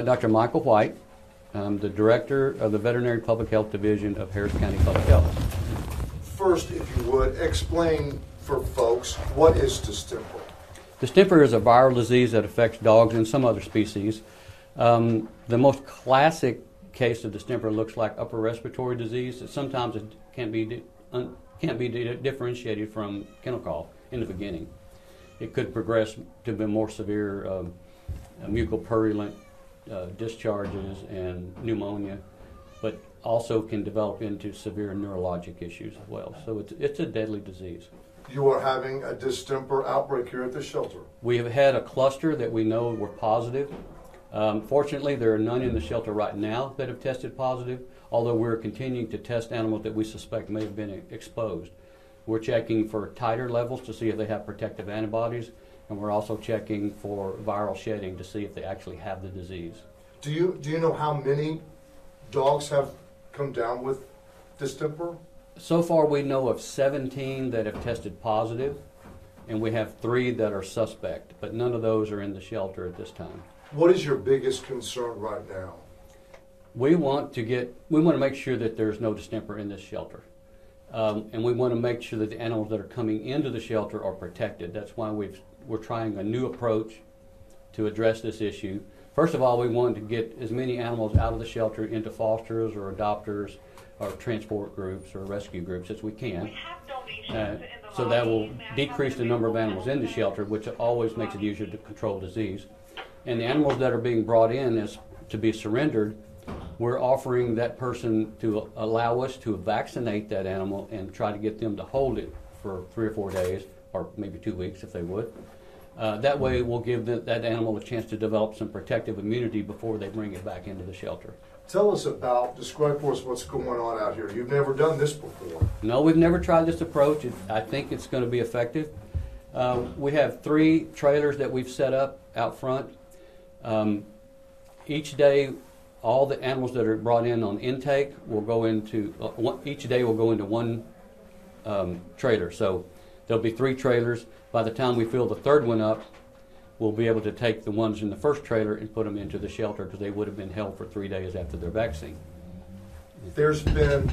Dr. Michael White. I'm the Director of the Veterinary Public Health Division of Harris County Public Health. First, if you would, explain for folks, what is distemper? Distemper is a viral disease that affects dogs and some other species. The most classic case of distemper looks like upper respiratory disease. Sometimes it can't be differentiated from kennel cough in the beginning. It could progress to be more severe mucopurulent discharges and pneumonia, but also can develop into severe neurologic issues as well. So it's a deadly disease. You are having a distemper outbreak here at the shelter. We have had a cluster that we know were positive. Fortunately, there are none in the shelter right now that have tested positive, although we're continuing to test animals that we suspect may have been exposed. We're checking for titer levels to see if they have protective antibodies, and we're also checking for viral shedding to see if they actually have the disease. Do you know how many dogs have come down with distemper? So far we know of 17 that have tested positive, and we have 3 that are suspect, but none of those are in the shelter at this time. What is your biggest concern right now? We want to make sure that there's no distemper in this shelter. And we want to make sure that the animals that are coming into the shelter are protected. That's why we're trying a new approach to address this issue. First of all, we want to get as many animals out of the shelter into fosters or adopters or transport groups or rescue groups as we can. So that will decrease the number of animals in the shelter, which always makes it easier to control disease. And the animals that are being brought in to be surrendered, we're offering that person to allow us to vaccinate that animal and try to get them to hold it for 3 or 4 days, or maybe 2 weeks if they would. That way we'll give that animal a chance to develop some protective immunity before they bring it back into the shelter. Describe for us what's going on out here. You've never done this before. No, we've never tried this approach. I think it's going to be effective. We have 3 trailers that we've set up out front. Each day, all the animals that are brought in on intake will go into, each day will go into one trailer. So there'll be 3 trailers. By the time we fill the 3rd one up, we'll be able to take the ones in the first trailer and put them into the shelter because they would have been held for 3 days after their vaccine. There's been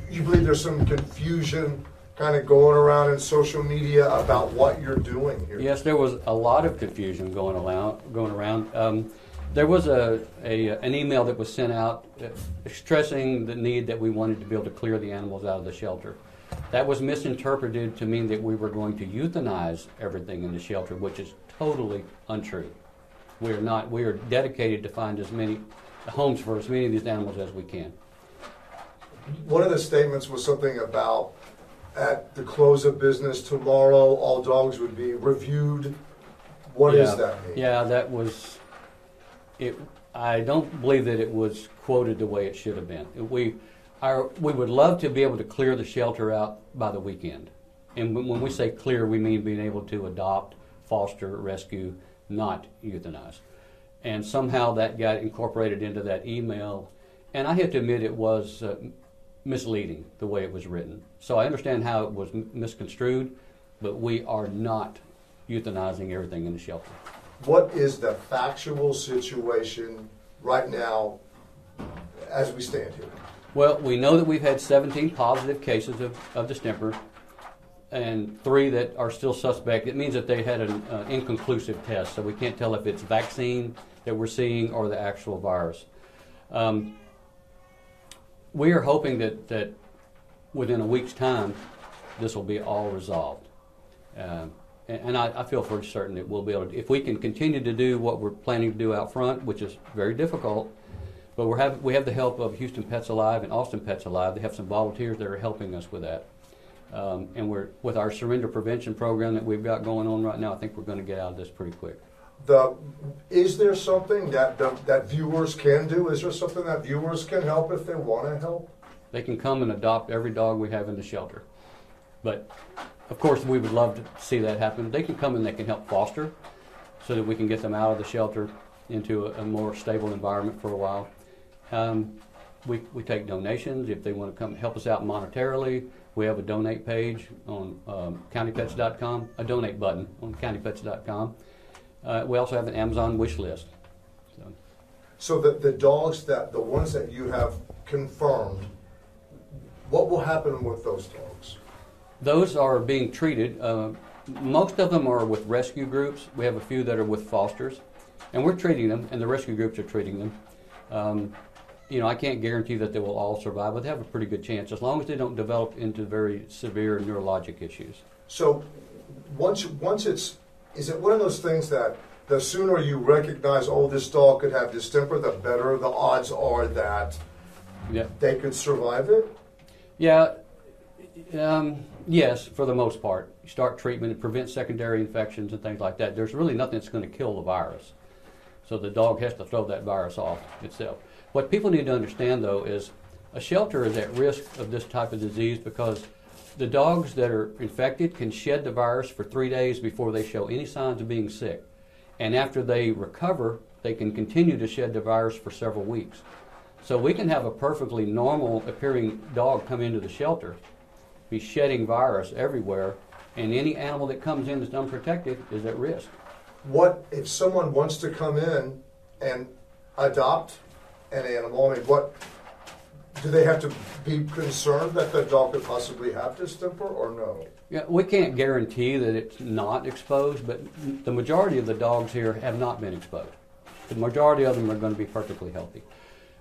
you believe there's some confusion kind of going around in social media about what you're doing here? Yes, there was a lot of confusion going around. There was an email that was sent out stressing the need that we wanted to be able to clear the animals out of the shelter. That was misinterpreted to mean that we were going to euthanize everything in the shelter, which is totally untrue. We are not. We are dedicated to find as many homes for as many of these animals as we can. One of the statements was something about at the close of business tomorrow, all dogs would be reviewed. What does that mean? Yeah, that was it. I don't believe that it was quoted the way it should have been. We would love to be able to clear the shelter out by the weekend. And when we say clear, we mean being able to adopt, foster, rescue, not euthanize. And somehow that got incorporated into that email. And I have to admit it was misleading the way it was written. So I understand how it was misconstrued, but we are not euthanizing everything in the shelter. What is the factual situation right now as we stand here? Well, we know that we've had 17 positive cases of distemper and 3 that are still suspect. It means that they had an inconclusive test, so we can't tell if it's vaccine that we're seeing or the actual virus. We are hoping that within a week's time, this will be all resolved. And I feel for certain that we'll be able to, if we can continue to do what we're planning to do out front, which is very difficult, but we have the help of Houston Pets Alive and Austin Pets Alive. They have some volunteers that are helping us with that. And with our surrender prevention program that we've got going on right now, I think we're going to get out of this pretty quick. Is there something that viewers can do? Is there something that viewers can help if they want to help? They can come and adopt every dog we have in the shelter. But, of course, we would love to see that happen. They can come and they can help foster so that we can get them out of the shelter into a more stable environment for a while. We take donations if they want to come help us out monetarily. We have a donate page on countypets.com, a donate button on countypets.com. We also have an Amazon wish list. So the dogs the ones that you have confirmed, what will happen with those dogs? Those are being treated. Most of them are with rescue groups. We have a few that are with fosters, and we're treating them, and the rescue groups are treating them. I can't guarantee that they will all survive, but they have a pretty good chance as long as they don't develop into very severe neurologic issues. So once is it one of those things that the sooner you recognize, oh, this dog could have distemper, the better the odds are that they could survive it? Yeah. Yes, for the most part. You start treatment, it prevents secondary infections and things like that. There's really nothing that's going to kill the virus. So the dog has to throw that virus off itself. What people need to understand, though, is a shelter is at risk of this type of disease because the dogs that are infected can shed the virus for 3 days before they show any signs of being sick. And after they recover, they can continue to shed the virus for several weeks. So we can have a perfectly normal appearing dog come into the shelter, be shedding virus everywhere, and any animal that comes in that's unprotected is at risk. What if someone wants to come in and adopt an animal? I mean, what do they have to be concerned that the dog could possibly have distemper, or no? Yeah, we can't guarantee that it's not exposed, but the majority of the dogs here have not been exposed. The majority of them are going to be perfectly healthy.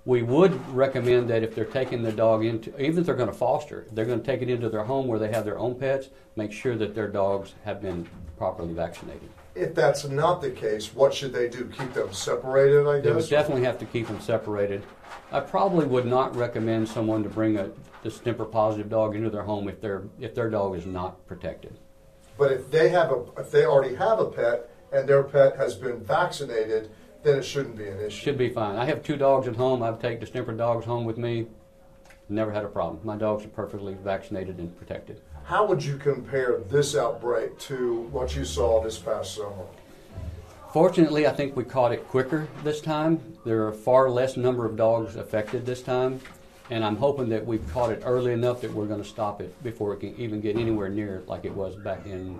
We would recommend that if they're taking the dog into, even if they're going to foster, if they're going to take it into their home where they have their own pets, make sure that their dogs have been properly vaccinated. If that's not the case, what should they do? Keep them separated, I guess? They would definitely have to keep them separated. I probably would not recommend someone to bring a distemper positive dog into their home if their dog is not protected. But if they already have a pet and their pet has been vaccinated, then it shouldn't be an issue. Should be fine. I have 2 dogs at home. I take distemper dogs home with me. Never had a problem. My dogs are perfectly vaccinated and protected. How would you compare this outbreak to what you saw this past summer? Fortunately, I think we caught it quicker this time. There are far less number of dogs affected this time, and I'm hoping that we've caught it early enough that we're going to stop it before it can even get anywhere near like it was back in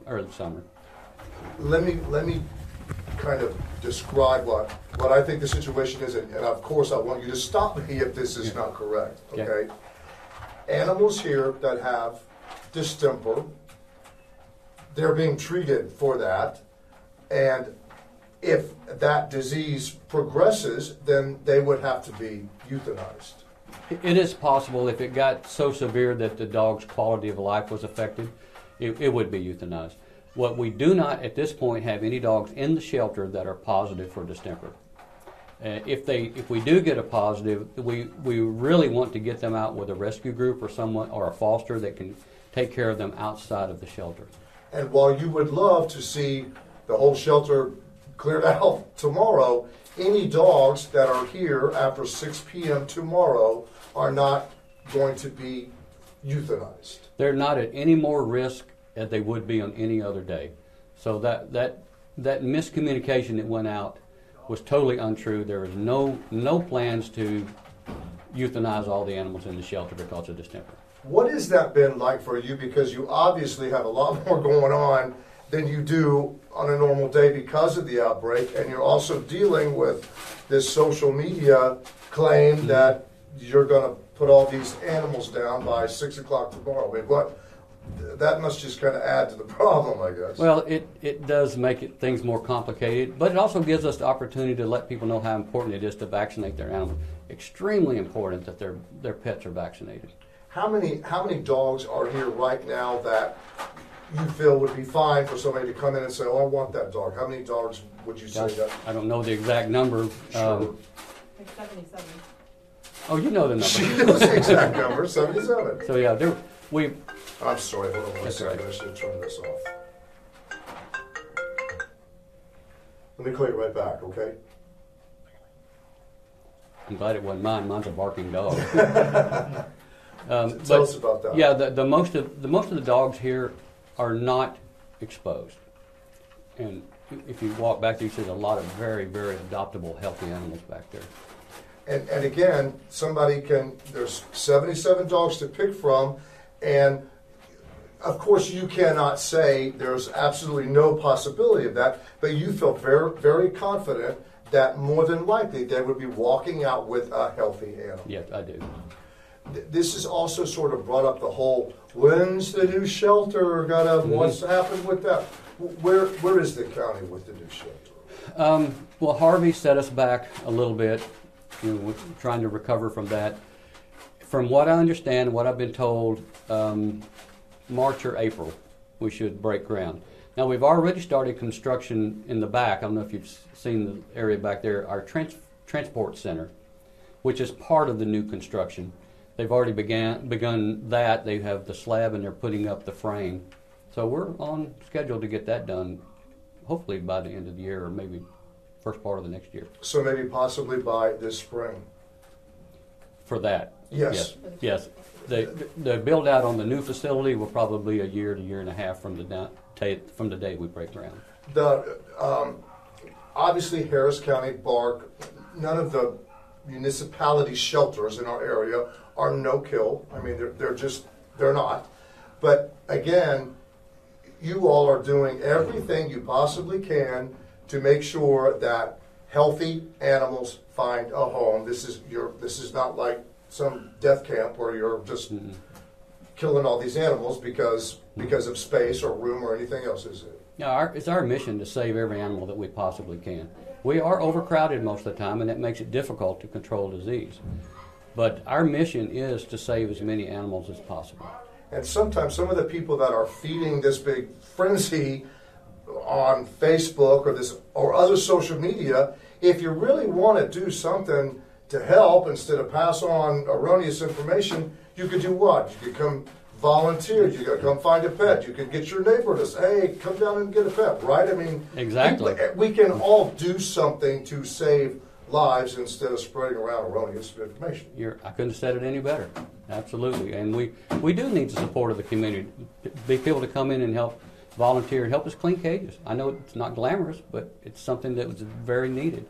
early summer. Let me kind of describe what I think the situation is, and of course I want you to stop me if this is not correct, okay? Animals here that have distemper, they're being treated for that, and if that disease progresses, then they would have to be euthanized. It is possible if it got so severe that the dog's quality of life was affected, it would be euthanized. What we do not at this point have any dogs in the shelter that are positive for distemper. If we do get a positive, we really want to get them out with a rescue group or someone or a foster that can take care of them outside of the shelter. And while you would love to see the whole shelter cleared out tomorrow, any dogs that are here after 6 p.m. tomorrow are not going to be euthanized. They're not at any more risk as they would be on any other day. So that miscommunication that went out was totally untrue. There was no plans to euthanize all the animals in the shelter because of distemper. What has that been like for you? Because you obviously have a lot more going on than you do on a normal day because of the outbreak, and you're also dealing with this social media claim that you're going to put all these animals down by 6 o'clock tomorrow. I mean, that must just kind of add to the problem, I guess. Well, it does make things more complicated, but it also gives us the opportunity to let people know how important it is to vaccinate their animals. Extremely important that their pets are vaccinated. How many dogs are here right now that you feel would be fine for somebody to come in and say, oh, I want that dog? How many dogs would you say that? I don't know the exact number. Sure. Like 77. Oh, you know the number. She knows the exact number, 77. So yeah, I'm sorry, hold on one second. Right. I should turn this off. Let me call you right back, okay? I'm glad it wasn't mine. Mine's a barking dog. Tell us about that. Yeah, the most of the dogs here are not exposed, and if you walk back there, you see a lot of very, very adoptable, healthy animals back there. And again, there's 77 dogs to pick from, and of course, you cannot say there's absolutely no possibility of that, but you feel very, very confident that more than likely they would be walking out with a healthy animal. Yes, I do. This has also sort of brought up the whole, when's the new shelter gonna, what's happened with that? Where is the county with the new shelter? Well, Harvey set us back a little bit. We're trying to recover from that. From what I understand, what I've been told, March or April, we should break ground. Now, we've already started construction in the back. I don't know if you've seen the area back there, our transport center, which is part of the new construction. They've already begun that. They have the slab and they're putting up the frame. So we're on schedule to get that done, hopefully by the end of the year or maybe first part of the next year. So maybe possibly by this spring. For that. Yes. Yes. The build out on the new facility will probably be a year to year and a half from the day we break ground. Obviously Harris County, BARC, none of the municipality shelters in our area are no-kill. I mean, they're not. But again, you all are doing everything you possibly can to make sure that healthy animals find a home. This is not like some death camp where you're just killing all these animals because of space or room or anything else, is it? Yeah, it's our mission to save every animal that we possibly can. We are overcrowded most of the time, and that makes it difficult to control disease. But our mission is to save as many animals as possible. And sometimes some of the people that are feeding this big frenzy on Facebook or other social media, if you really want to do something to help instead of pass on erroneous information, you could do what? You could come volunteer. You could come find a pet. You could get your neighbor to say, hey, come down and get a pet, right? I mean, exactly. We can all do something to save lives instead of spreading around erroneous information. I couldn't have said it any better. Absolutely. And we do need the support of the community. Be people to come in and help volunteer and help us clean cages. I know it's not glamorous, but it's something that was very needed.